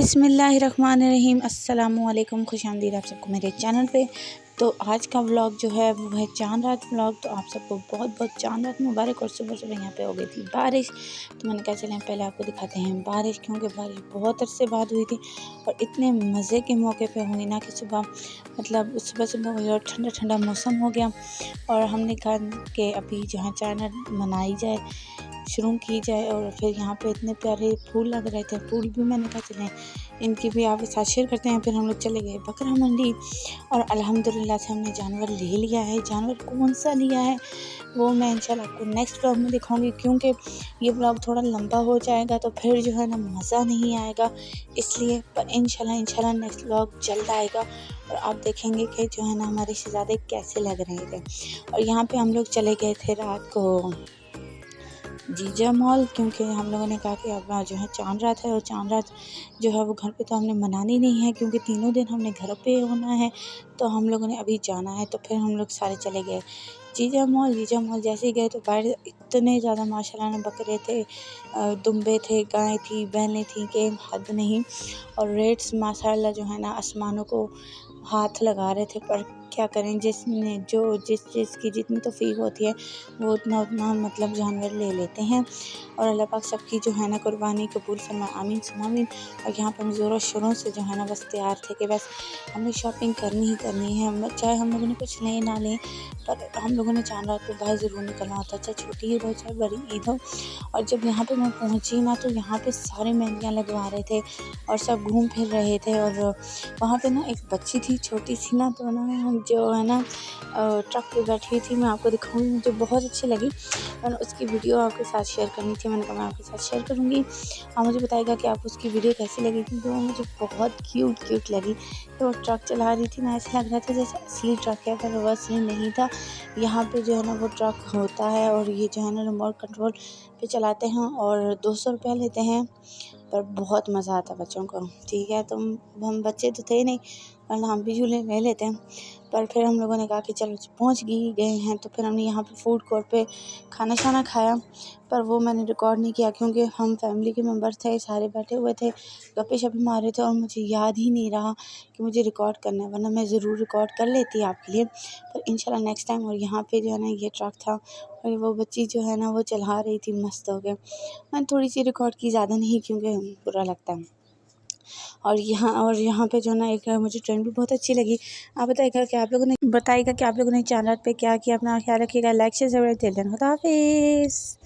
बिस्मिल्लाहिर्रहमानिर्रहीम अस्सलामुअलैकुम, खुशामदीद आप सबको मेरे चैनल पे। तो आज का व्लॉग जो है वो है चांद रात व्लॉग। तो आप सबको बहुत बहुत चांद रात मुबारक। और सुबह सुबह यहाँ पे हो गई थी बारिश, तो मैंने कहा चलें पहले आपको दिखाते हैं बारिश, क्योंकि बारिश बहुत अरसे बाद हुई थी और इतने मज़े के मौके पे हुई ना कि सुबह सुबह हुई और ठंडा ठंडा मौसम हो गया। और हमने कहा कि अभी जहाँ चांद रात मनाई जाए, शुरू की जाए। और फिर यहाँ पे इतने प्यारे फूल लग रहे थे, फूल भी मैंने कहा चलें इनकी भी आपके साथ शेयर करते हैं। फिर हम लोग चले गए बकरा मंडी और अल्हम्दुलिल्लाह से हमने जानवर ले लिया है। जानवर कौन सा लिया है वो मैं इंशाल्लाह आपको नेक्स्ट व्लॉग में दिखाऊंगी, क्योंकि ये व्लॉग थोड़ा लंबा हो जाएगा तो फिर जो है ना मज़ा नहीं आएगा, इसलिए। पर इंशाल्लाह नेक्स्ट व्लॉग जल्द आएगा और आप देखेंगे कि जो है ना हमारे शहज़ादे कैसे लग रहे थे। और यहाँ पे हम लोग चले गए थे रात को जीजा मॉल, क्योंकि हम लोगों ने कहा कि अब जो है चांद रात है और चांद रात जो है वो घर पे तो हमने मनानी नहीं है, क्योंकि तीनों दिन हमने घर पे होना है। तो हम लोगों ने अभी जाना है, तो फिर हम लोग सारे चले गए जीजा मॉल जैसे ही गए तो बाहर इतने ज़्यादा माशाल्लाह ना बकरे थे, दुम्बे थे, गाय थी, बैलें थी कि हद नहीं। और रेट्स माशाल्लाह जो है ना आसमानों को हाथ लगा रहे थे। पर क्या करें, जिस चीज़ की जितनी तौफीक होती है वो उतना मतलब जानवर ले लेते हैं। और अल्लाह पाक सबकी जो है ना कुर्बानी कबूल फरमाए, आमीन सुम्मा आमीन। और यहाँ पर हम ज़ोरों शोरों से जो है ना बस तैयार थे कि बस हमने शॉपिंग करनी ही करनी है, चाहे हम लोगों ने कुछ लें ना लें, पर हम लोगों ने चांद रात को बाहर ज़रूर निकलना होता है, चाहे छोटी ईद हो चाहे बड़ी ईद हो। और जब यहाँ पे मैं पहुँची ना तो यहाँ पे सारे मेहंदियाँ लगवा रहे थे और सब घूम फिर रहे थे। और वहाँ पे ना एक बच्ची थी छोटी सी ना, तो ना जो है ना ट्रक पे बैठी थी, मैं आपको दिखाऊंगी, मुझे बहुत अच्छी लगी। मैंने उसकी वीडियो आपके साथ शेयर करनी थी, मैंने कहा मैं आपके साथ शेयर करूँगी। आप मुझे बताइएगा कि आप उसकी वीडियो कैसी लगी, क्योंकि वो मुझे बहुत क्यूट लगी। तो वो ट्रक चला रही थी ना, ऐसा लग रहा था जैसे असली ट्रक है, पर वो असली नहीं था। यहाँ पे जो है ना वो ट्रक होता है और ये जो है ना रिमोट कंट्रोल पे चलाते हैं और 200 रुपया लेते हैं। पर बहुत मज़ा आता बच्चों को, ठीक है। तो हम बच्चे तो थे नहीं, वरना हम भी झूले ले लेते हैं। पर फिर हम लोगों ने कहा कि चलो पहुंच गए हैं, तो फिर हमने यहाँ पे फूड कोर्ट पे खाना खाया। पर वो मैंने रिकॉर्ड नहीं किया, क्योंकि हम फैमिली के मेंबर्स थे, सारे बैठे हुए थे, गप्पे शप्पे मार रहे थे और मुझे याद ही नहीं रहा कि मुझे रिकॉर्ड करना है, वरना मैं ज़रूर रिकॉर्ड कर लेती आपके लिए। पर इंशाल्लाह नेक्स्ट टाइम। और यहाँ पे जो है ना ये ट्रक था और वो बच्ची जो है ना वो चला रही थी मस्त हो गया। मैंने थोड़ी सी रिकॉर्ड की, ज़्यादा नहीं, क्योंकि बुरा लगता है। और यहाँ पे जो है ना एक मुझे ट्रेन भी बहुत अच्छी लगी। आप बताइएगा कि आप लोगों ने चांद रात पे क्या किया। अपना ख्याल रखिएगा, लाइक शेयर ज़रूर देना। खुदा हाफिज़।